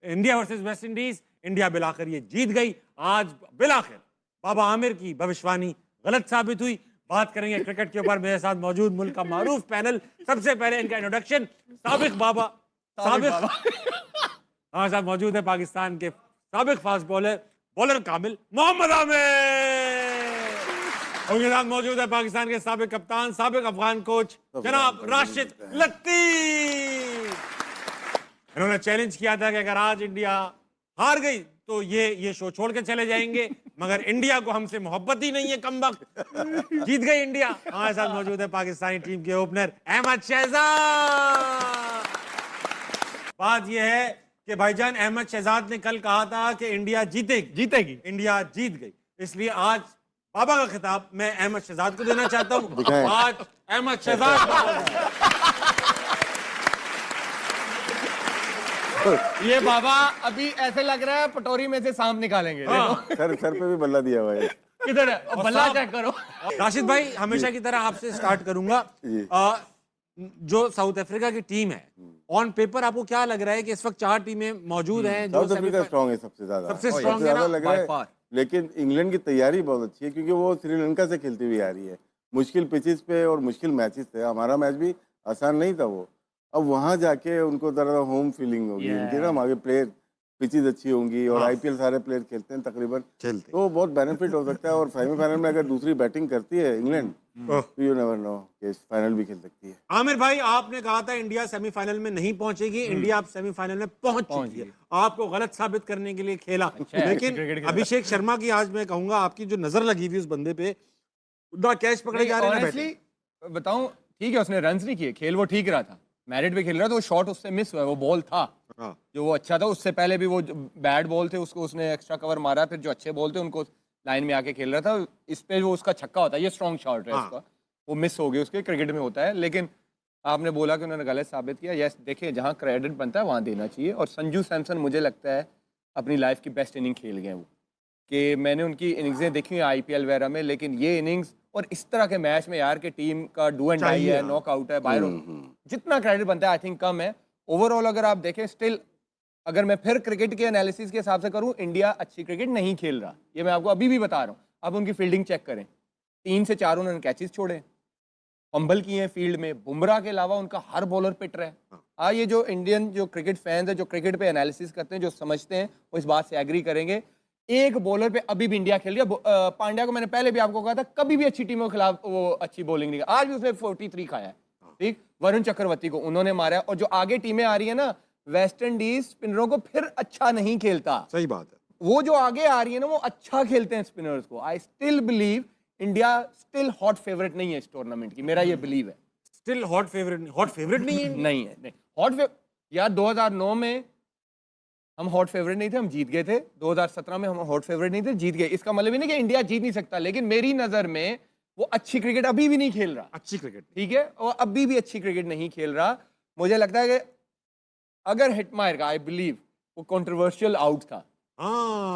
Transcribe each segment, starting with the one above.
India versus West Indies, India बिलाखिर ये जीत गई। आज बिलाखिर बाबा आमिर की भविष्यवाणी गलत साबित हुई। बात करेंगे क्रिकेट के ऊपर। मेरे साथ मौजूद मुल्क का मारूफ पैनल। सबसे पहले इनका इंट्रोडक्शन, साबिक बाबा, साबिक हमारे साथ मौजूद है पाकिस्तान के साबिक फास्ट बॉलर कामिल मोहम्मद आमिर। उनके साथ मौजूद है पाकिस्तान के साबिक कप्तान, साबिक अफगान कोच जनाब राशिद लतीफ। इन्होंने चैलेंज किया था कि अगर आज इंडिया हार गई तो ये शो छोड़ के चले जाएंगे, मगर इंडिया को हमसे मोहब्बत ही नहीं है, कमबख्त। जीत गई इंडिया। हमारे साथ मौजूद है पाकिस्तानी टीम के ओपनर अहमद शहजाद। बात यह है कि भाईजान अहमद शहजाद ने कल कहा था कि इंडिया जीतेगी। इंडिया जीत गई, इसलिए आज बाबा का खिताब मैं अहमद शहजाद को देना चाहता हूँ। आज अहमद शहजाद ये बाबा अभी ऐसे लग रहा है पटोरी में से सांप निकालेंगे। सर पे भी बल्ला दिया हुआ है। किधर है बल्ला? चेक करो। राशिद भाई, हमेशा की तरह आपसे स्टार्ट करूंगा। जो साउथ अफ्रीका की टीम है, ऑन पेपर आपको क्या लग रहा है कि इस वक्त 4 टीमें मौजूद हैं जो साउथ अफ्रीका स्ट्रांग है, सबसे स्ट्रांग है ना? लग रहा है। लेकिन इंग्लैंड की तैयारी बहुत अच्छी है, क्योंकि वो श्रीलंका से खेलती हुई आ रही है, मुश्किल पिचेस पे और मुश्किल मैचेस थे। हमारा मैच भी आसान नहीं था वो। अब वहाँ जाके उनको तरह होम फीलिंग होगी उनकी ना, हमारे प्लेयर पिचेस अच्छी होंगी और आईपीएल सारे प्लेयर खेलते हैं तकरीबन, तो बहुत बेनिफिट हो सकता है। और सेमीफाइनल में अगर दूसरी बैटिंग करती है इंग्लैंड, तो यू नेवर नो कि फाइनल भी खेल सकती है। आमिर भाई, आपने कहा था इंडिया सेमीफाइनल में नहीं पहुंचेगी, इंडिया अब सेमीफाइनल में पहुंच चुकी है। आपको गलत साबित करने के लिए खेला। लेकिन अभिषेक शर्मा की आज मैं कहूंगा आपकी जो नजर लगी हुई उस बंदे पे, उतना कैच पकड़े जा रहे हैं। बताऊं, ठीक है उसने रन नहीं किए, खेल वो ठीक रहा था, मैरिट पे खेल रहा था, वो शॉट उससे मिस हुआ, वो बॉल था जो वो अच्छा था। उससे पहले भी वो बैड बॉल थे उसको उसने एक्स्ट्रा कवर मारा, फिर जो अच्छे बॉल थे उनको लाइन में आके खेल रहा था। इस पे वो उसका छक्का होता है, ये स्ट्रॉन्ग शॉट है उसका, वो मिस हो गया उसके। क्रिकेट में होता है। लेकिन आपने बोला कि उन्होंने गलत साबित किया। यस, देखिए जहाँ क्रेडिट बनता है वहाँ देना चाहिए। और संजू सैमसन मुझे लगता है अपनी लाइफ की बेस्ट इनिंग खेल गए वो, कि मैंने उनकी इनिंग्सें देखी हैं आईपीएल वगैरह में, लेकिन ये इनिंग्स और इस तरह के मैच में यार, के टीम का डू एंड डाई है, नॉकआउट है, बाहर जितना क्रेडिट बनता है आई थिंक कम है। ओवरऑल अगर आप देखें, स्टिल अगर मैं फिर क्रिकेट के एनालिसिस के हिसाब से करूं, इंडिया अच्छी क्रिकेट नहीं खेल रहा, ये मैं आपको अभी भी बता रहा हूं। अब उनकी फील्डिंग चेक करें, 3 से 4 उन्होंने कैचेस छोड़े, फंबल किए हैं फील्ड में। बुमराह के अलावा उनका हर बॉलर पिट रहा है। ये जो इंडियन जो क्रिकेट फैंस है, जो क्रिकेट पे एनालिसिस करते हैं, जो समझते हैं, वो इस बात से एग्री करेंगे। एक बॉलर पे अभी भी इंडिया खेल रही है। पांड्या को मैंने पहले भी आपको कहा था, कभी भी अच्छी टीमों के खिलाफ वो अच्छी बॉलिंग नहीं, आज भी उसने 43 खाया है। ठीक, वरुण चक्रवर्ती को उन्होंने मारा है। और जो आगे टीमें आ रही है ना, वेस्ट इंडीज स्पिनरों को फिर अच्छा नहीं खेलता। सही बात है। वो जो आगे आ रही है ना, वो अच्छा खेलते हैं स्पिनर्स को। I still believe India still hot favourite नहीं है इस टूर्नामेंट की, मेरा ये बिलीव है। स्टिल हॉट फेवरेट नहीं है। नहीं है हॉट यार। 2009 में हम हॉट फेवरेट नहीं थे, हम जीत गए थे। 2017 में हम हॉट फेवरेट नहीं थे, जीत गए। इसका मतलब ही नहीं कि इंडिया जीत नहीं सकता, लेकिन मेरी नजर में वो अच्छी क्रिकेट अभी भी नहीं खेल रहा। अच्छी क्रिकेट, ठीक है, और अभी भी अच्छी क्रिकेट नहीं खेल रहा। मुझे लगता है कि अगर हिट मारेगा, आई बिलीव वो कंट्रोवर्शियल आउट था।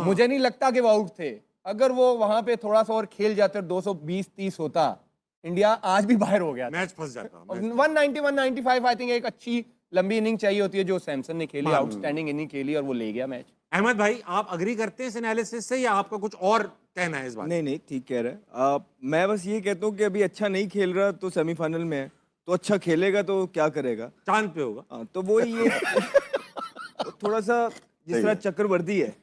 मुझे नहीं लगता कि वो आउट थे। अगर वो वहां पे थोड़ा सा और खेल जाते, 220-30 होता, इंडिया आज भी बाहर हो गया, मैच फंस जाता। 190-195 आई थिंक एक अच्छी लंबी इनिंग चाहिए होती है, जो सैमसन ने खेली, आउटस्टैंडिंग इनिंग खेली और वो ले गया मैच। अहमद भाई, आप अग्री करते हैं इस एनालिसिस से या आपका कुछ और कहना है इस बात? नहीं, ठीक कह रहे हैं। मैं बस ये कहता हूँ कि अभी अच्छा नहीं खेल रहा तो सेमीफाइनल में है, तो अच्छा खेलेगा तो क्या करेगा, चांद पे होगा। तो वो ये थोड़ा सा जिस तरह चक्रवर्ती है,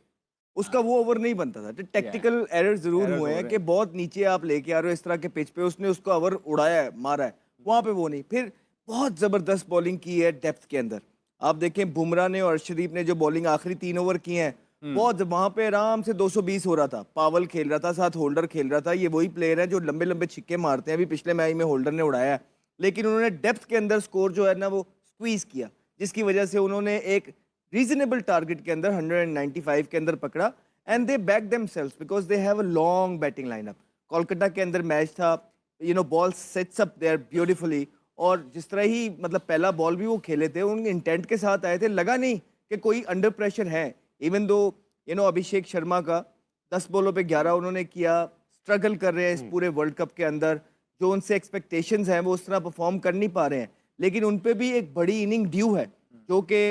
उसका वो ओवर नहीं बनता था। तो टेक्निकल एरर जरूर हुए हैं कि बहुत नीचे आप लेके आ रहे हो इस तरह के पिच पे, उसने उसको ओवर उड़ाया है, मारा है, वहां पे वो नहीं। फिर बहुत जबरदस्त बॉलिंग की है डेप्थ के अंदर। आप देखें बुमराह ने और अर्शदीप ने जो बॉलिंग आखिरी 3 ओवर की हैं, बहुत वहां पे आराम से 220 हो रहा था। पावल खेल रहा था, साथ होल्डर खेल रहा था। ये वही प्लेयर है जो लंबे लंबे छिक्के मारते हैं। अभी पिछले मैच में होल्डर ने उड़ाया है, लेकिन उन्होंने डेप्थ के अंदर स्कोर जो है ना वो स्क्वीज किया, जिसकी वजह से उन्होंने एक रीजनेबल टारगेट के अंदर 195 के अंदर पकड़ा। And they back themselves because they have a long batting lineup. Kolkata के अंदर मैच था, ball sets up there beautifully, और जिस तरह ही मतलब पहला बॉल भी वो खेले थे, उनके इंटेंट के साथ आए थे। लगा नहीं कि कोई अंडर प्रेशर है। इवन दो अभिषेक शर्मा का 10 बॉलों पे 11 उन्होंने किया, स्ट्रगल कर रहे हैं इस पूरे वर्ल्ड कप के अंदर। जो उनसे एक्सपेक्टेशंस हैं वो उस तरह परफॉर्म कर नहीं पा रहे हैं, लेकिन उन पे भी एक बड़ी इनिंग ड्यू है। जो कि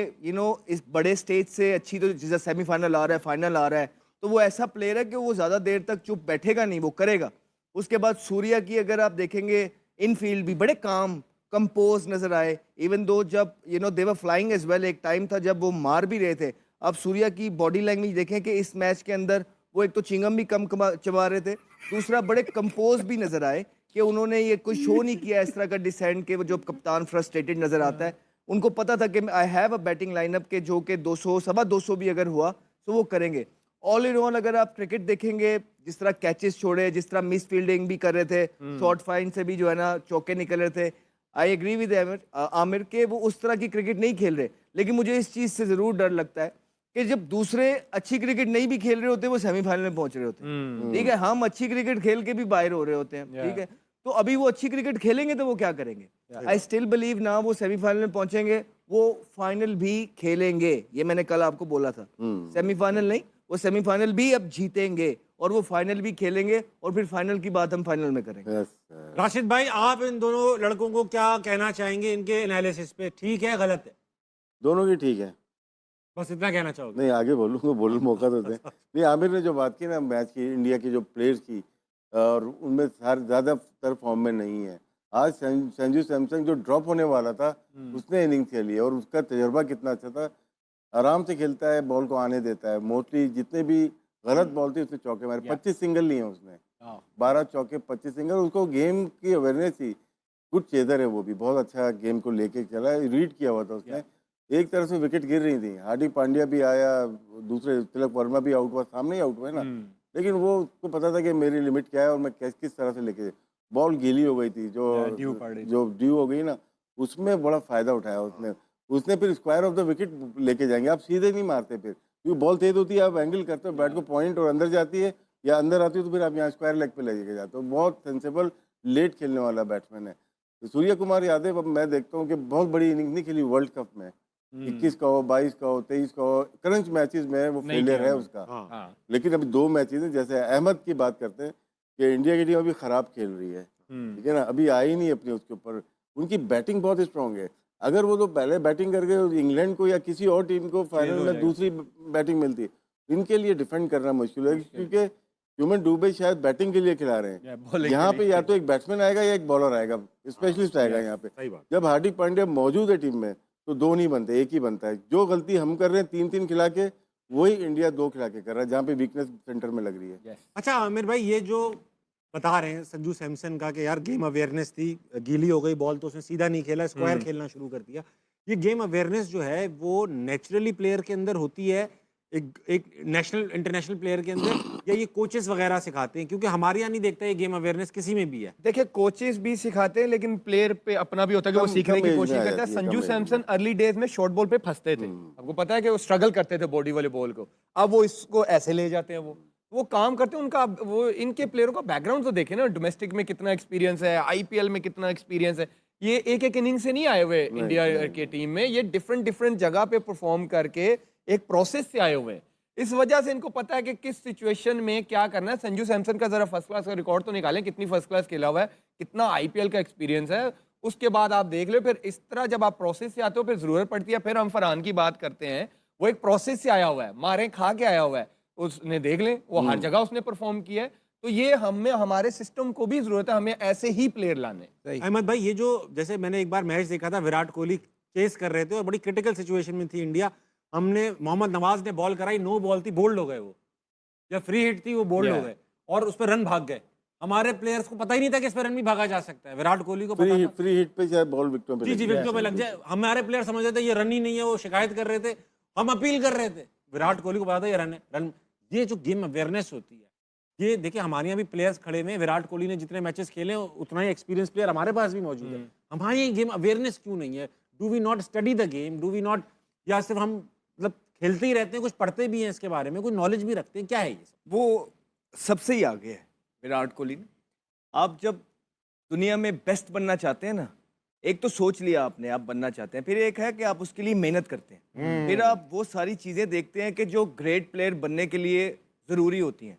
इस बड़े स्टेज से अच्छी, तो जैसे सेमीफाइनल आ रहा है, फाइनल आ रहा है, तो वो ऐसा प्लेयर है कि वो ज़्यादा देर तक चुप बैठेगा नहीं, वो करेगा। उसके बाद सूर्या की अगर आप देखेंगे, इनफील्ड भी बड़े काम कंपोज नजर आए, इवन दो जब दे वर फ्लाइंग एज वेल। एक टाइम था जब वो मार भी रहे थे। आप सूर्या की बॉडी लैंग्वेज देखें कि इस मैच के अंदर वो एक तो चिंगम भी कम चबा रहे थे, दूसरा बड़े कंपोज भी नजर आए कि उन्होंने ये कोई शो नहीं किया इस तरह का डिसेंट के, वो जो कप्तान फ्रस्ट्रेटेड नजर आता है। उनको पता था कि I have a batting lineup के जो कि 200 सवा 200 भी अगर हुआ तो वो करेंगे। ऑल इन ऑल अगर आप क्रिकेट देखेंगे, जिस तरह कैचेस छोड़े, जिस तरह मिस फील्डिंग भी कर रहे थे, शॉर्ट फाइन से भी जो है ना चौके निकल रहे थे, आई एग्री विद आमिर के वो उस तरह की क्रिकेट नहीं खेल रहे। लेकिन मुझे इस चीज़ से ज़रूर डर लगता है कि जब दूसरे अच्छी क्रिकेट नहीं भी खेल रहे होते, वो सेमीफाइनल में पहुंच रहे होते हैं, ठीक है, हम अच्छी क्रिकेट खेल के भी बाहर हो रहे होते हैं, ठीक है, तो अभी वो अच्छी क्रिकेट खेलेंगे तो वो क्या करेंगे? आई स्टिल बिलीव ना वो सेमीफाइनल में पहुंचेंगे, वो फाइनल भी खेलेंगे। ये मैंने कल आपको बोला था, सेमीफाइनल नहीं, वो सेमीफाइनल भी अब जीतेंगे और वो फाइनल भी खेलेंगे, और फिर फाइनल की बात हम फाइनल में करेंगे। यस राशिद भाई, आप इन दोनों लड़कों को क्या कहना चाहेंगे इनके एनालिसिस पे? ठीक है, गलत है? दोनों की ठीक है। बस इतना कहना चाहोगे? नहीं, आगे बोलूँगा, बोलने मौका तो दें। नहीं, आमिर ने जो बात की ना मैच की, इंडिया की जो प्लेयर्स की, और उनमें ज़्यादातर फॉर्म में नहीं है। आज संजू सैमसन जो ड्रॉप होने वाला था, उसने इनिंग खेली है और उसका तजर्बा कितना अच्छा था। आराम से खेलता है, बॉल को आने देता है। मोस्टली जितने भी गलत बॉल थी उसने चौके मारे, 25 सिंगल लिए हैं उसने, 12 चौके 25 सिंगल। उसको गेम की अवेयरनेस थी, गुड चेजर है वो भी, बहुत अच्छा गेम को लेके चला, रीड किया हुआ था उसने। एक तरह से विकेट गिर रही थी, हार्दिक पांड्या भी आया, दूसरे तिलक वर्मा भी आउट हुआ, सामने ही आउट हुआ है ना, लेकिन वो उसको पता था कि मेरी लिमिट क्या है और मैं किस तरह से लेके, बॉल गीली हो गई थी, जो ड्यू हो गई ना, उसमें बड़ा फायदा उठाया उसने फिर स्क्वायर ऑफ द विकेट लेके जाएंगे। आप सीधे नहीं मारते फिर, क्योंकि बॉल तेज होती है, आप एंगल करते हो बैट को पॉइंट और अंदर जाती है, या अंदर आती है तो फिर आप यहाँ स्क्वायर लेग पे लेके जाते हो। बहुत सेंसेबल लेट खेलने वाला बैट्समैन है। तो सूर्य कुमार यादव, अब मैं देखता हूँ कि बहुत बड़ी इनिंग नहीं खेली वर्ल्ड कप में, 21 का हो, 22 का हो, 23 का हो, क्रंच मैचेस में वो फेलियर है उसका। लेकिन अभी 2 मैचेस हैं, जैसे अहमद की बात करते हैं कि इंडिया की टीम अभी खराब खेल रही है, ठीक है ना, अभी आई नहीं अपनी उसके ऊपर। उनकी बैटिंग बहुत स्ट्रांग है। अगर वो तो पहले बैटिंग करके इंग्लैंड को या किसी और टीम को फाइनल में दूसरी बैटिंग मिलती, इनके लिए डिफेंड करना मुश्किल है, क्योंकि ह्यूमन डूबे शायद बैटिंग के लिए खिला रहे हैं। यहाँ पे या तो एक बैट्समैन आएगा या एक बॉलर आएगा, स्पेशलिस्ट आएगा यहाँ पे। जब हार्दिक पांड्या मौजूद है टीम में तो 2 नहीं बनते, एक ही बनता है। जो गलती हम कर रहे हैं 3-3 खिला के, वही इंडिया 2 खिला के कर रहा है, जहाँ पे वीकनेस सेंटर में लग रही है। अच्छा आमिर भाई, ये जो बता रहे हैं संजू सैमसन का कि यार गेम अवेयरनेस थी, गीली हो गई बॉल तो उसने सीधा नहीं खेला, स्क्वायर खेलना शुरू कर दिया। ये गेम अवेयरनेस जो है वो नेचुरली प्लेयर के अंदर होती है, एक नेशनल इंटरनेशनल प्लेयर के अंदर, या ये कोचेस वगैरह सिखाते हैं? क्योंकि हमारे यहाँ नहीं देखता ये गेम अवेयरनेस किसी में भी है। देखिए, कोचेस भी सिखाते हैं, लेकिन प्लेयर पे अपना भी होता है कि वो सीखने की कोशिश करता है। संजू सैमसन अर्ली डेज में शॉर्ट बॉल पे फंसते थे, आपको पता है कि वो स्ट्रगल करते थे बॉडी वाले बॉल को। अब वो इसको ऐसे ले जाते हैं, वो काम करते हैं। उनका वो इनके प्लेयरों का बैकग्राउंड तो देखे ना, डोमेस्टिक में कितना एक्सपीरियंस है, आईपीएल में कितना एक्सपीरियंस है। ये एक इनिंग से नहीं आए हुए इंडिया के टीम में, ये डिफरेंट जगह पे परफॉर्म करके एक प्रोसेस से आए हुए हैं। इस वजह से इनको पता है कि किस सिचुएशन में क्या करना है। संजू सैमसन का जरा फर्स्ट क्लास का रिकॉर्ड तो निकालें, कितनी फर्स्ट क्लास खेला हुआ है, कितना आईपीएल का एक्सपीरियंस है, उसके बाद आप देख लो। फिर इस तरह जब आप प्रोसेस से आते हो, फिर जरूरत पड़ती है। फिर हम फरहान की बात करते हैं, वो एक प्रोसेस से आया हुआ है, मारे खा के आया हुआ है, उसने देख लें वो हर जगह उसने परफॉर्म किया है। तो ये हमें, हमारे सिस्टम को भी जरूरत है, हमें ऐसे ही प्लेयर लाने। अहमद भाई, ये जो जैसे मैंने एक बार मैच देखा था, विराट कोहली चेस कर रहे थे और बड़ी क्रिटिकल सिचुएशन में थी इंडिया, हमने मोहम्मद नवाज ने बॉल कराई, नो बॉल थी, बोल्ड हो गए वो, या फ्री हिट थी वो बोल्ड हो गए और उस पर रन भाग गए। हमारे प्लेयर्स को पता ही नहीं था कि इस पर रन भी भागा जा सकता है। विराट कोहली को पता था फ्री हिट पे शायद बॉल विकेटों पे जी विकेटों पे लग जाए। हमारे प्लेयर समझ रहे थे ये रन ही नहीं है, वो शिकायत कर रहे थे, हम अपील कर रहे थे। विराट कोहली को पता था ये रन है, रन। ये जो गेम अवेयरनेस होती है, ये देखिए हमारे यहाँ भी प्लेयर्स खड़े हुए हैं, विराट कोहली ने जितने मैचेस खेले उतना ही एक्सपीरियंस प्लेयर हमारे पास भी मौजूद है। हमारे यहाँ गेम अवेयरनेस क्यों नहीं है? Do we not study the game? Do we not, या सिर्फ हम मतलब खेलते ही रहते हैं, कुछ पढ़ते भी हैं इसके बारे में, कुछ नॉलेज भी रखते हैं? क्या है ये सब? वो सबसे ही आगे है विराट कोहली ने। आप जब दुनिया में बेस्ट बनना चाहते हैं ना, एक तो सोच लिया आपने आप बनना चाहते हैं, फिर एक है कि आप उसके लिए मेहनत करते हैं, फिर आप वो सारी चीज़ें देखते हैं कि जो ग्रेट प्लेयर बनने के लिए ज़रूरी होती हैं।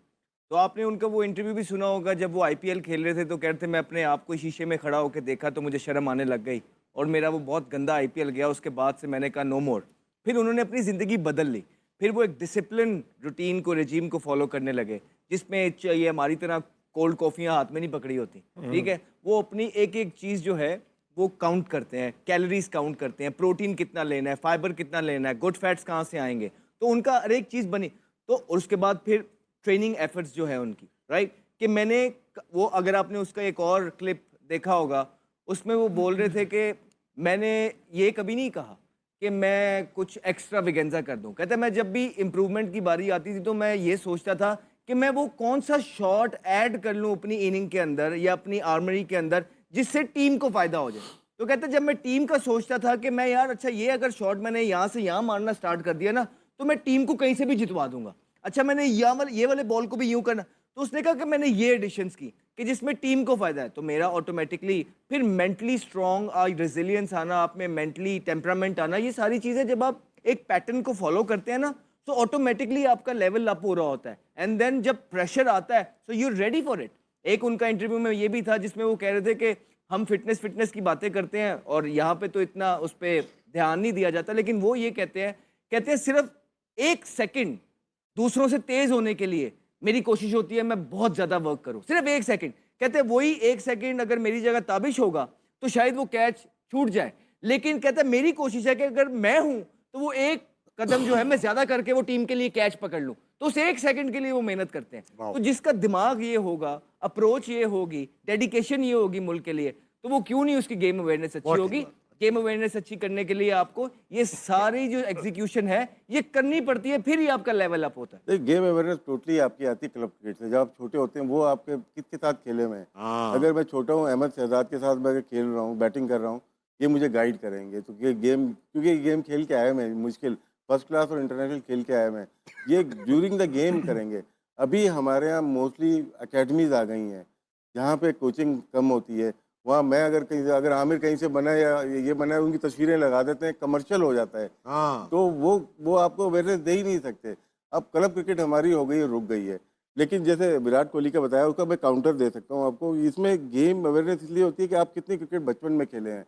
तो आपने उनका वो इंटरव्यू भी सुना होगा, जब वो आईपीएल खेल रहे थे तो कह रहे थे मैं अपने आप को शीशे में खड़ा होकर देखा तो मुझे शर्म आने लग गई। और मेरा वो बहुत गंदा आईपीएल गया, उसके बाद से मैंने कहा नो मोर। फिर उन्होंने अपनी ज़िंदगी बदल ली, फिर वो एक डिसिप्लिन रूटीन को, रेजीम को फॉलो करने लगे, जिसमें ये हमारी तरह कोल्ड कॉफ़ियाँ हाथ में नहीं पकड़ी होती, ठीक है। वो अपनी एक एक चीज़ जो है वो काउंट करते हैं, कैलोरीज काउंट करते हैं, प्रोटीन कितना लेना है, फाइबर कितना लेना है, गुड फैट्स कहाँ से आएंगे, तो उनका हर एक चीज़ बनी। तो और उसके बाद फिर ट्रेनिंग एफर्ट्स जो है उनकी, राइट, कि मैंने वो, अगर आपने उसका एक और क्लिप देखा होगा, उसमें वो बोल रहे थे कि मैंने ये कभी नहीं कहा कि मैं कुछ एक्स्ट्रा विगेंजा कर दूं। कहते मैं जब भी इम्प्रूवमेंट की बारी आती थी तो मैं ये सोचता था कि मैं वो कौन सा शॉट ऐड कर लूं अपनी इनिंग के अंदर या अपनी आर्मरी के अंदर जिससे टीम को फायदा हो जाए। तो कहते जब मैं टीम का सोचता था कि मैं यार अच्छा ये अगर शॉट मैंने यहाँ से यहाँ मारना स्टार्ट कर दिया ना तो मैं टीम को कहीं से भी जितवा दूंगा, अच्छा मैंने ये वाले बॉल को भी यूं करना। तो उसने कहा कि मैंने ये एडिशंस की कि जिसमें टीम को फायदा है, तो मेरा ऑटोमेटिकली फिर मेंटली स्ट्रांग, रेजिलियंस आना, आप में मेंटली टेम्परामेंट आना, ये सारी चीज़ें जब आप एक पैटर्न को फॉलो करते हैं ना तो ऑटोमेटिकली आपका लेवल अप हो रहा होता है। एंड देन जब प्रेशर आता है so you ready for it. एक उनका इंटरव्यू में ये भी था जिसमें वो कह रहे थे कि हम फिटनेस की बातें करते हैं और यहाँ पे तो इतना उस पर ध्यान नहीं दिया जाता, लेकिन वो ये कहते हैं सिर्फ 1 सेकंड दूसरों से तेज होने के लिए मेरी कोशिश होती है मैं बहुत ज्यादा वर्क करूं, सिर्फ 1 सेकंड। कहते हैं वही 1 सेकंड अगर मेरी जगह ताबिश होगा तो शायद वो कैच छूट जाए, लेकिन कहते हैं मेरी कोशिश है कि अगर मैं हूं तो वो 1 कदम जो है मैं ज्यादा करके वो टीम के लिए कैच पकड़ लूं। तो उस 1 सेकंड के लिए वो मेहनत करते हैं। तो जिसका दिमाग ये होगा, अप्रोच ये होगी, डेडिकेशन ये होगी मुल्क के लिए, तो वो क्यों नहीं उसकी गेम अवेयरनेस अच्छी होगी। गेम अवेयरनेस अच्छी करने के लिए आपको ये सारी जो एग्जीक्यूशन है ये करनी पड़ती है, फिर ही आपका लेवल अप होता है। गेम अवेयरनेस टोटली आपकी आती है क्लब क्रिकेट से। जब आप छोटे होते हैं वो आपके किसके साथ खेले हुए हैं। अगर मैं छोटा हूँ, अहमद शहजाद के साथ मैं अगर खेल रहा हूँ, बैटिंग कर रहा हूँ, ये मुझे गाइड करेंगे। तो ये गेम, क्योंकि ये गेम खेल के आए मैं, मुश्किल फर्स्ट क्लास और इंटरनेशनल खेल के आए मैं, ये ड्यूरिंग द गेम करेंगे। अभी हमारे यहाँ मोस्टली अकेडमीज आ गई हैं जहाँ पे कोचिंग कम होती है। वहाँ मैं अगर कहीं से, अगर आमिर कहीं से बना या ये बना है, उनकी तस्वीरें लगा देते हैं, कमर्शियल हो जाता है। तो वो आपको अवेयरनेस दे ही नहीं सकते। अब क्लब क्रिकेट हमारी हो गई है, रुक गई है। लेकिन जैसे विराट कोहली का बताया, उसका मैं काउंटर दे सकता हूँ आपको। इसमें गेम अवेयरनेस इसलिए होती है कि आप कितनी क्रिकेट बचपन में खेले हैं।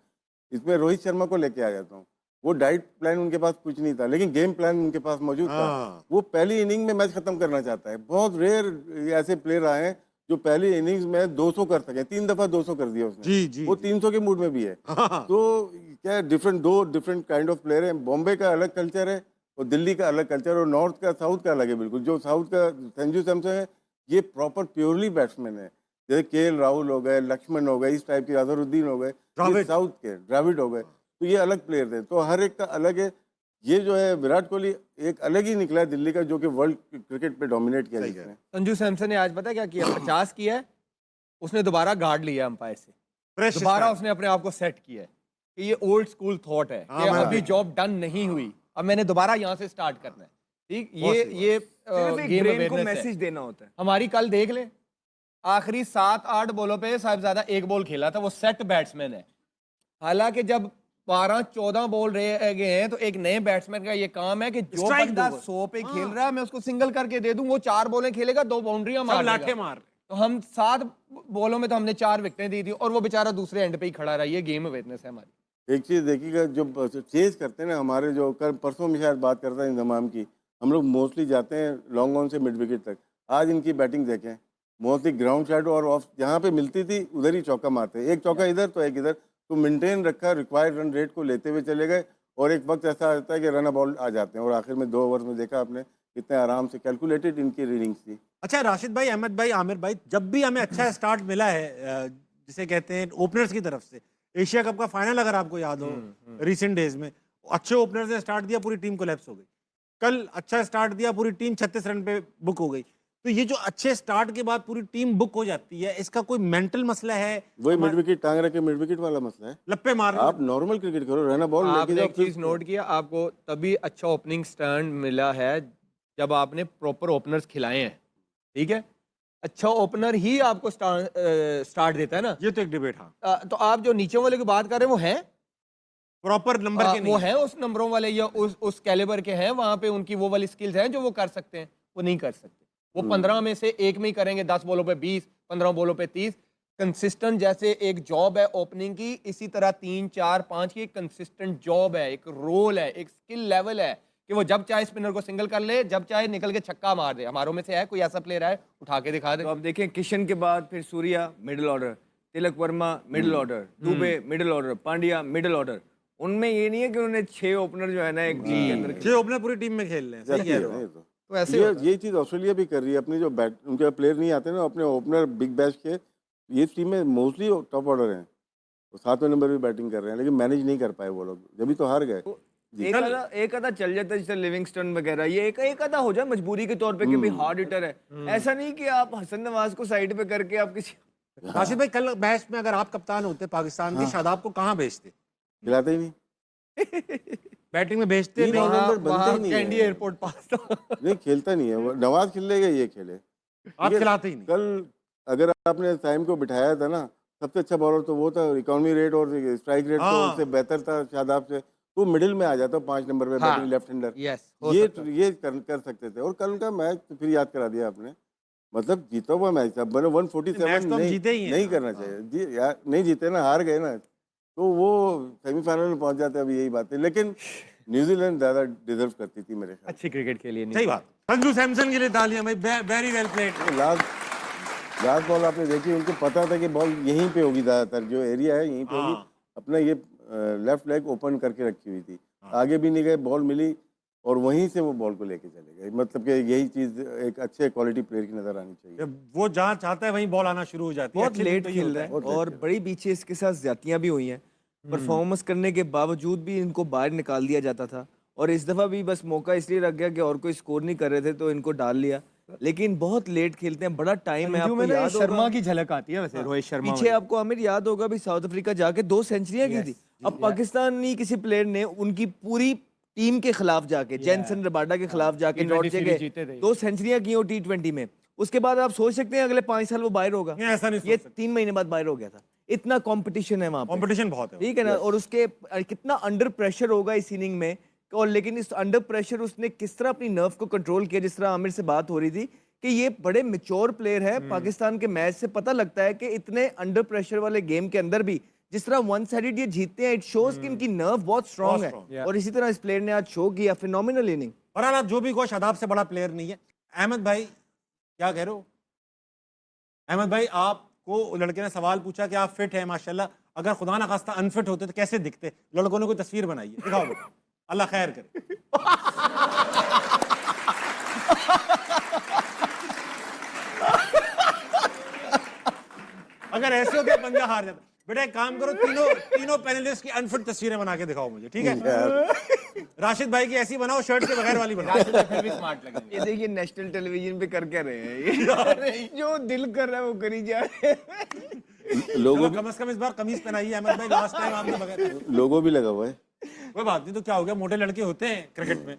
इसमें रोहित शर्मा को लेके आ जाता हूँ। वो डाइट प्लान उनके पास कुछ नहीं था, लेकिन गेम प्लान उनके पास मौजूद था। वो पहली इनिंग में मैच खत्म करना चाहता है। बहुत रेयर ऐसे प्लेयर आए हैं जो पहली इनिंग्स में 200 कर सके। 3 दफा 200 कर दिया उसने। वो 300 के मूड में भी है। तो क्या दो डिफरेंट काइंड ऑफ प्लेयर हैं। बॉम्बे का अलग कल्चर है और दिल्ली का अलग कल्चर, और नॉर्थ का, साउथ का अलग है बिल्कुल। जो साउथ का संजू सैमसन है, ये प्रॉपर प्योरली बैट्समैन है। जैसे केएल राहुल हो गए, लक्ष्मण हो गए, इस टाइप के, अजहरुद्दीन हो गए, साउथ के, द्रविड़ हो गए, तो ये अलग प्लेयर थे। तो हर एक का अलग है। ये जो है विराट कोहली एक अलग ही निकला है दिल्ली का, जो कि वर्ल्ड क्रिकेट पे डोमिनेट किया जिसने। संजू सैमसन ने आज पता है क्या किया? 50 किया है उसने, दोबारा गार्ड लिया अंपायर से, दोबारा उसने अपने आप को सेट किया है कि ये ओल्ड स्कूल थॉट है कि अभी जॉब डन नहीं हुई, अब मैंने दोबारा यहाँ से स्टार्ट करना है। ठीक, ये गेम अवेयरनेस को मैसेज देना होता है। हमारी कल देख ले, आखिरी 7-8 बॉलों पे साहिबजादा 1 बॉल खेला था, वो सेट बैट्समैन है। हालांकि जब 12-14 बॉल रह गए हैं तो एक नए बैट्समैन का ये काम है कि जो बंदा 100 पे खेल रहा है मैं उसको सिंगल करके दे दूं, वो 4 बॉलें खेलेगा, 2 बाउंड्रियां मार। तो हम 7 बॉलों में तो हमने 4 विकेटें दी थी और वो बेचारा दूसरे एंड पे ही खड़ा रहा। ये गेम अवेयरनेस है हमारी। एक चीज देखिएगा, जो चेज करते हैं ना हमारे, जो कल परसों में शायद बात करता है इंतजाम की, हम लोग मोस्टली जाते हैं लॉन्ग ऑन से मिड विकेट तक। आज इनकी बैटिंग देखें, मोस्टली ग्राउंड शॉट और ऑफ जहाँ पे मिलती थी उधर ही चौका मारते, एक चौका इधर तो एक इधर, तो मेंटेन रखा, रिक्वायर्ड रन रेट को लेते हुए चले गए। और एक वक्त ऐसा आता है कि रन बॉल आ जाते हैं, और आखिर में 2 ओवर में देखा आपने कितने आराम से कैलकुलेटेड इनकी रीडिंग्स थी। अच्छा राशिद भाई, अहमद भाई, आमिर भाई, जब भी हमें अच्छा स्टार्ट मिला है, जिसे कहते हैं ओपनर्स की तरफ से, एशिया कप का फाइनल अगर आपको याद हो रिसेंट डेज में, अच्छे ओपनर्स ने स्टार्ट दिया, पूरी टीम कोलैप्स हो गई। कल अच्छा स्टार्ट दिया, पूरी टीम 36 रन पे बुक हो गई। तो ये जो अच्छे स्टार्ट के बाद पूरी टीम बुक हो जाती है, इसका कोई मेंटल मसला है? वही मिड विकेट टांग रखे, मिड विकेट वाला मसला है। लप्पे मार, आप नॉर्मल क्रिकेट करो, रन बॉल आपने एक चीज नोट किया, आपको तभी अच्छा ओपनिंग स्टैंड मिला है जब आपने प्रॉपर ओपनर्स खिलाए हैं। ठीक है, अच्छा ओपनर ही आपको स्टार्ट देता है ना। ये तो एक डिबेट। हाँ, तो आप जो नीचे वाले की बात कर रहे हैं वो हैं प्रॉपर नंबर के नहीं, वो हैं उस नंबरों वाले या उस कैलिबर के हैं, वहां पे उनकी वो वाली स्किल्स हैं जो वो कर सकते हैं। वो नहीं कर सकते, वो 15 में से 1 में ही करेंगे, 10 बॉलों पे 20, 15 बॉलों पे 30। कंसिस्टेंट जैसे एक जॉब है ओपनिंग की, इसी तरह 3 4 5 की एक कंसिस्टेंट जॉब है, एक रोल है, एक स्किल लेवल है कि वो जब चाहे स्पिनर को सिंगल कर ले, जब चाहे निकल के छक्का मार दे। हमारों में से है कोई ऐसा प्लेयर है, उठा के दिखा दे। तो आप देखें किशन के बाद फिर Surya middle order, Tilak Varma middle order, Dube middle order, Pandya middle order. उनमें ये नहीं है कि उन्होंने 6 ओपनर जो है ना एक टीम के अंदर 6 ओपनर पूरी टीम में खेल रहे हैं, सही जाती कह है रहे हो ना आप। तो ऐसे ये चीज ऑस्ट्रेलिया भी कर रही है अपनी जो बैट उनके प्लेयर नहीं आते ना अपने ओपनर बिग बैश के, ये टीम में मोस्टली टॉप ऑर्डर हैं, तो 7वें नंबर भी बैटिंग कर रहे हैं लेकिन मैनेज नहीं कर पाए वो लोग, जब भी तो हार गए। जी। एक आधा चल जाता है जैसे लिविंगस्टन वगैरह, ये एक आधा हो जाए मजबूरी के तौर पे कि भाई हार्ड हिटर है। ऐसा नहीं कि आप हसन नवाज को साइड पे करके आप किसी राशिद भाई, कल मैच में अगर आप कप्तान होते पाकिस्तान के, शादाब को कहाँ भेजते? खिलाते ही नहीं। बैटिंग में भेजते तीन नहीं? ऑलराउंडर बनते वहाँ ही नहीं कैंडी है। एयरपोर्ट पास था। नहीं खेलता नहीं है वो, नवाज खेलेगा ये खेले। आप खिलाते ही नहीं? कल अगर आपने टाइम को बिठाया था ना, सबसे अच्छा बॉलर तो वो था, इकोनॉमी रेट और स्ट्राइक रेट तो हाँ। उससे बेहतर था शादाब से, वो मिडिल में आ जाता 5 नंबर पे हाँ। Batting left hander. यस, ये कर सकते थे। और कल का मैच तो फिर याद करा दिया आपने, मतलब जीता हुआ मैच था, 147 मैच तो हम जीते ही हैं नहीं ना। करना चाहिए जी यार, नहीं जीते ना, हार गए ना, तो वो सेमीफाइनल में पहुंच जाते, अभी यही बात है। लेकिन न्यूजीलैंड ज्यादा डिजर्व करती थी मेरे ख्याल अच्छी क्रिकेट खेली है। सही बात। संजू सैमसन के लिए तालियां भाई, वेरी वेल प्लेड। से। लास्ट बॉल आपने देखी, उनको पता था कि बॉल यहीं पे होगी, ज्यादातर जो एरिया है यहीं पे होगी, हाँ। अपना ये लेफ्ट लेग ओपन करके रखी हुई थी, आगे भी नहीं गए, बॉल मिली और वहीं से वो बॉल को लेके चले गए। मतलब कि यही चीज एक अच्छे क्वालिटी प्लेयर की नजर आनी चाहिए। जब वो जहाँ चाहता है वहीं बॉल आना शुरू हो जाती है। बहुत अच्छी टीम लेट तो ये खेल होता रहा है। है बहुत और late बड़ी पीछे इसके साथ ज्यादतियां भी हुई हैं। परफॉर्मेंस करने के बावजूद भी इनको बाहर निकाल दिया जाता था, और इस दफा भी बस मौका इसलिए रख गया कि और कोई स्कोर नहीं कर रहे थे तो इनको डाल लिया। लेकिन बहुत लेट खेलते हैं, बड़ा टाइम है। संजू आपको में ना ये याद शर्मा होगा की झलक आती है वैसे, रोहित शर्मा पीछे, वाली। आपको आमिर याद होगा भी साउथ अफ्रीका जाके 2 सेंचुरियां की थी। अब पाकिस्तानी किसी प्लेयर ने उनकी पूरी टीम के खिलाफ जाके, जेनसन रबाडा के खिलाफ जाके T20 लौट सीरीज जीते के थे। 2 सेंचुरियां की हो T20 में। उसके बाद आप सोच सकते हैं अगले 5 साल वो बाहर होगा। नहीं, ऐसा नहीं सोच ये सकते। 3 महीने बाद बाहर हो गया था। इतना कंपटीशन है वहां पे, कंपटीशन बहुत है। ठीक है ना। और उसके कितना अंडर प्रेशर होगा इस इनिंग में, और लेकिन इस अंडर प्रेशर उसने किस तरह अपनी नर्व को कंट्रोल किया। जिस तरह आमिर से बात हो रही थी कि ये बड़े मैच्योर प्लेयर है, पाकिस्तान के मैच से पता लगता है कि इतने अंडर प्रेशर वाले गेम के अंदर भी जिस तरह वन साइडेड ये जीतते हैं, इट शोज कि इनकी नर्व बहुत स्ट्रांग है। strong, और इसी तरह इस प्लेयर ने आज शो किया, फिनोमिनल इनिंग। बहरहाल आप जो भी कहो, शादाब से बड़ा प्लेयर नहीं है। अहमद भाई क्या कह रहे हो? अहमद भाई, आपको लड़के ने सवाल पूछा कि आप फिट हैं माशाल्लाह, अगर खुदा ना खास्ता अनफिट होते तो कैसे दिखते? लड़कों ने कोई तस्वीर बनाई है, दिखाओ बेटा। अल्लाह खैर करे। अगर ऐसे होते पंजा हार जाता। बेटा एक काम करो, तीनों पैनलिस्ट की अनफिट तस्वीरें बना के दिखाओ मुझे, ठीक है? राशिद भाई की ऐसी बनाओ, शर्ट के बगैर वाली बनाओ। फिर भी स्मार्ट लगे। ये देखिए नेशनल टेलीविजन पे कर क्या रहे हैं ये जो दिल कर रहा है वो करी जा रहे हैं। लोगों कम से कम इस बार कमीज पहनाई है अहमद भाई, लास्ट टाइम आपने बगैर। लोगों भी लगा हुआ है। कोई बात नहीं, तो क्या हो गया, मोटे लड़के होते हैं क्रिकेट में।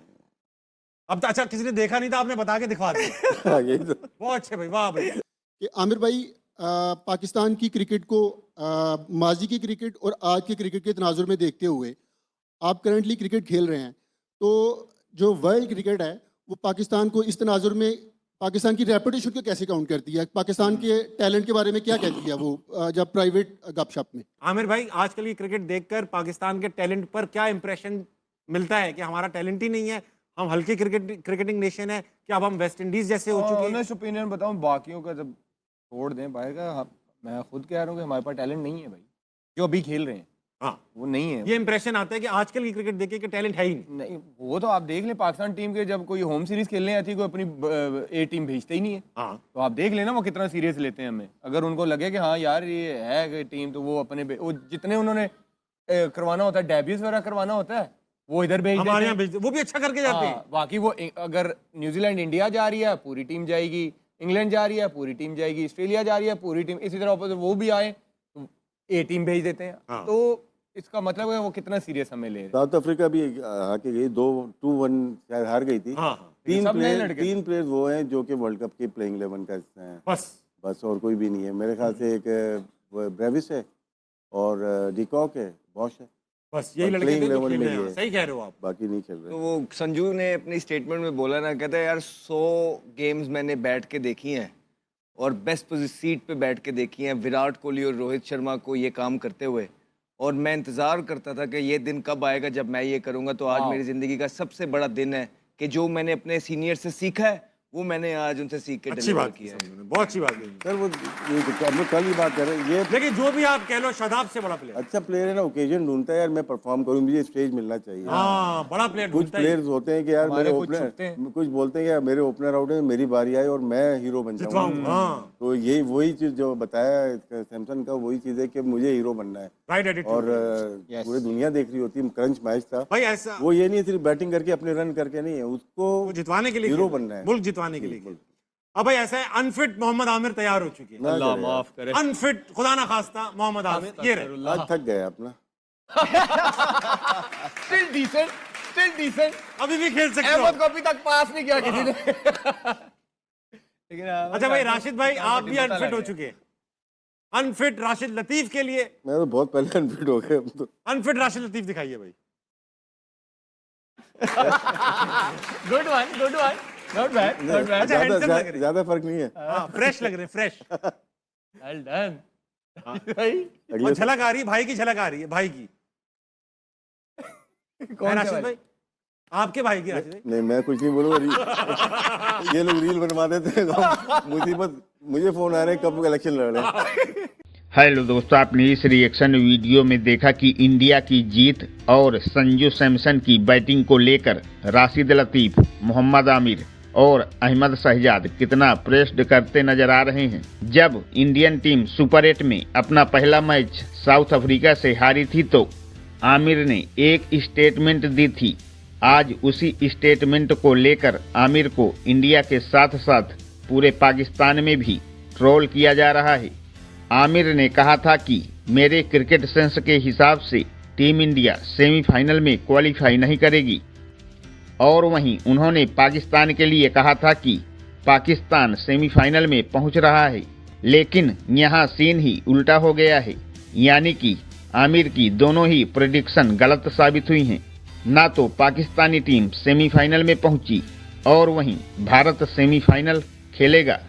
अब तो अच्छा किसी ने देखा नहीं था, आपने बता के दिखा दिया। हाँ, यही तो। बहुत अच्छे भाई, वाह भाई। कि आमिर भाई, पाकिस्तान की क्रिकेट को माजी की क्रिकेट और आज की क्रिकेट के तनाजुर में देखते हुए आप करंटली क्रिकेट खेल रहे हैं, तो जो वर्ल्ड क्रिकेट है वो पाकिस्तान को इस तनाजुर में पाकिस्तान की रेपुटेशन को कैसे काउंट करती है? पाकिस्तान के टैलेंट के बारे में क्या कहती है वो जब प्राइवेट गपशप में? आमिर भाई, आजकल की क्रिकेट देखकर पाकिस्तान के टैलेंट पर क्या इंप्रेशन मिलता है? कि हमारा टैलेंट ही नहीं है, हम हल्की क्रिकेटिंग नेशन है, कि अब हम वेस्ट इंडीज जैसे हो चुके हैं? ऑनेस्ट ओपिनियन बताऊं, बाकियों का जब छोड़ दें बाहर का, मैं खुद कह रहा हूँ कि हमारे पास टैलेंट नहीं है भाई, जो अभी खेल रहे हैं हाँ, वो नहीं है। ये इंप्रेशन आता है कि आजकल की क्रिकेट देखे कि टैलेंट है ही नहीं। नहीं, वो तो आप देख लें, पाकिस्तान टीम के जब कोई होम सीरीज खेलने आती है, कोई अपनी ए टीम भेजते ही नहीं है। हाँ, तो आप देख लेना वो कितना सीरियस लेते हैं हमें। अगर उनको लगे कि हाँ यार ये है टीम, तो वो अपने वो जितने उन्होंने करवाना होता है, डेब्यूज वगैरह करवाना होता है, वो इधर भेज देते हमारे हैं। यहाँ भेजते, वो भी अच्छा करके जाते हैं। हाँ, बाकी वो अगर न्यूजीलैंड इंडिया जा रही है पूरी टीम जाएगी, इंग्लैंड जा रही है पूरी टीम जाएगी, ऑस्ट्रेलिया जा रही है पूरी टीम, इसी तरह opposite वो भी आए तो ए टीम भेज देते हैं। हाँ। तो इसका मतलब है वो कितना सीरियस हमें ले रहे हैं। साउथ अफ्रीका भी हाके गई, 2-1 शायद हार गई थी। हाँ, हाँ, सब नए लड़के। 3 प्लेयर वो हैं जो कि वर्ल्ड कप के प्लेइंग 11 का हिस्सा हैं, बस बस, और कोई भी नहीं है मेरे ख्याल से। एक ब्रेविस है और डिकॉक है, बॉश है, बस यही और लड़के playing थे जो level खेल में रहे हैं। ये है। सही कह रहे हो आप। बाकी नहीं खेल रहे। तो वो संजू ने अपनी स्टेटमेंट में बोला ना, कहता है यार 100 गेम्स मैंने बैठ के देखी हैं और बेस्ट सीट पे बैठ के देखी हैं विराट कोहली और रोहित शर्मा को ये काम करते हुए, और मैं इंतज़ार करता था कि ये दिन कब आएगा जब मैं ये करूँगा। तो आज मेरी ज़िंदगी का सबसे बड़ा दिन है कि जो मैंने अपने सीनियर से सीखा है वो मैंने आज उनसे सीख के अच्छी डिलीवर बात की किया है। सर, बहुत अच्छी बात की। सर वो ये हम लोग कल ही बात कर रहे हैं, ये लेकिन जो भी आप कह लो, शादाब से बड़ा प्लेयर। अच्छा प्लेयर है ना, ओकेजन ढूंढता है यार, मैं परफॉर्म करूँ, मुझे स्टेज मिलना चाहिए। हाँ, बड़ा प्लेयर कुछ ढूंढता है। प्लेयर्स होते हैं कि यार हमारे मेरे कुछ छुपते हैं। ओपनर कुछ बोलते हैं यार मेरे ओपनर आउट है, मेरी बारी आई और मैं हीरो बन जितवाऊं, जाऊंगा। हाँ, तो यही वही चीज जो बताया सैमसन का, वही चीज है कि मुझे हीरो बनना है। Right attitude. और Yes. पूरी दुनिया देख रही होती है, क्रंच मैच था भाई ऐसा वो, ये नहीं है सिर्फ बैटिंग करके अपने रन करके नहीं है, उसको वो जितवाने के लिए हीरो खेल, बनना है। मुल्क जितवाने के लिए खेल। अब भाई ऐसा है, अनफिट मोहम्मद आमिर तैयार हो चुके हैं। ना अल्लाह करे यार। माफ करे। अनफिट खुदा ना खास्ता मोहम्मद आमिर ये रहे। आज थक गए अपना। Still decent, still decent. अभी भी खेल सकते हो। अहमद को अभी तक पास नहीं किया किसी ने। लेकिन अच्छा भाई राशिद भाई, आप भी पता अनफिट लग हो गया। चुके हैं। अनफिट राशिद लतीफ के लिए, मैं तो बहुत पहले अनफिट हो गए अब तो। अनफिट राशिद लतीफ दिखाइए भाई। Good one, good one. Not bad, not bad. अच्छा, handsome लग रहे। ज्यादा फर्क नहीं है। हाँ, फ्रेश लग रहे, फ्रेश। Well done. भाई और अगले झलक आ रही है, भाई की झलक आ रही है, भाई की। कौन राशिद सा भाई, आपके भाई की राशिद भाई। नहीं मैं कुछ नहीं बोलूंगा। ये लोग रील बनवा देते हैं, मुसीबत मुझे फोन आ रहे हैं कब इलेक्शन लड़ रहे हैं। हेलो दोस्तों, आपने इस रिएक्शन वीडियो में देखा कि इंडिया की जीत और संजू सैमसन की बैटिंग को लेकर राशिद लतीफ, मोहम्मद आमिर और अहमद शहजाद कितना प्रेस्ड करते नजर आ रहे हैं। जब इंडियन टीम सुपर 8 में अपना पहला मैच साउथ अफ्रीका से हारी थी तो आमिर ने एक स्टेटमेंट दी थी। आज उसी स्टेटमेंट को लेकर आमिर को इंडिया के साथ साथ पूरे पाकिस्तान में भी ट्रोल किया जा रहा है। आमिर ने कहा था कि मेरे क्रिकेट सेंस के हिसाब से टीम इंडिया सेमीफाइनल में क्वालिफाई नहीं करेगी, और वहीं उन्होंने पाकिस्तान के लिए कहा था कि पाकिस्तान सेमीफाइनल में पहुंच रहा है। लेकिन यहां सीन ही उल्टा हो गया है, यानी कि आमिर की दोनों ही प्रेडिक्शन गलत साबित हुई हैं। ना तो पाकिस्तानी टीम सेमीफाइनल में पहुंची और वहीं भारत सेमीफाइनल खेलेगा।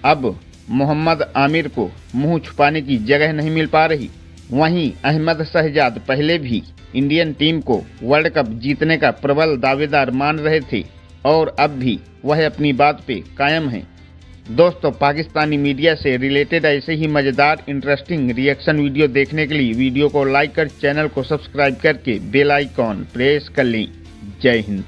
अब मोहम्मद आमिर को मुंह छुपाने की जगह नहीं मिल पा रही। वहीं अहमद शहजाद पहले भी इंडियन टीम को वर्ल्ड कप जीतने का प्रबल दावेदार मान रहे थे और अब भी वह अपनी बात पे कायम हैं। दोस्तों, पाकिस्तानी मीडिया से रिलेटेड ऐसे ही मज़ेदार इंटरेस्टिंग रिएक्शन वीडियो देखने के लिए वीडियो को लाइक कर चैनल को सब्सक्राइब करके बेल आइकॉन प्रेस कर लें। जय हिंद।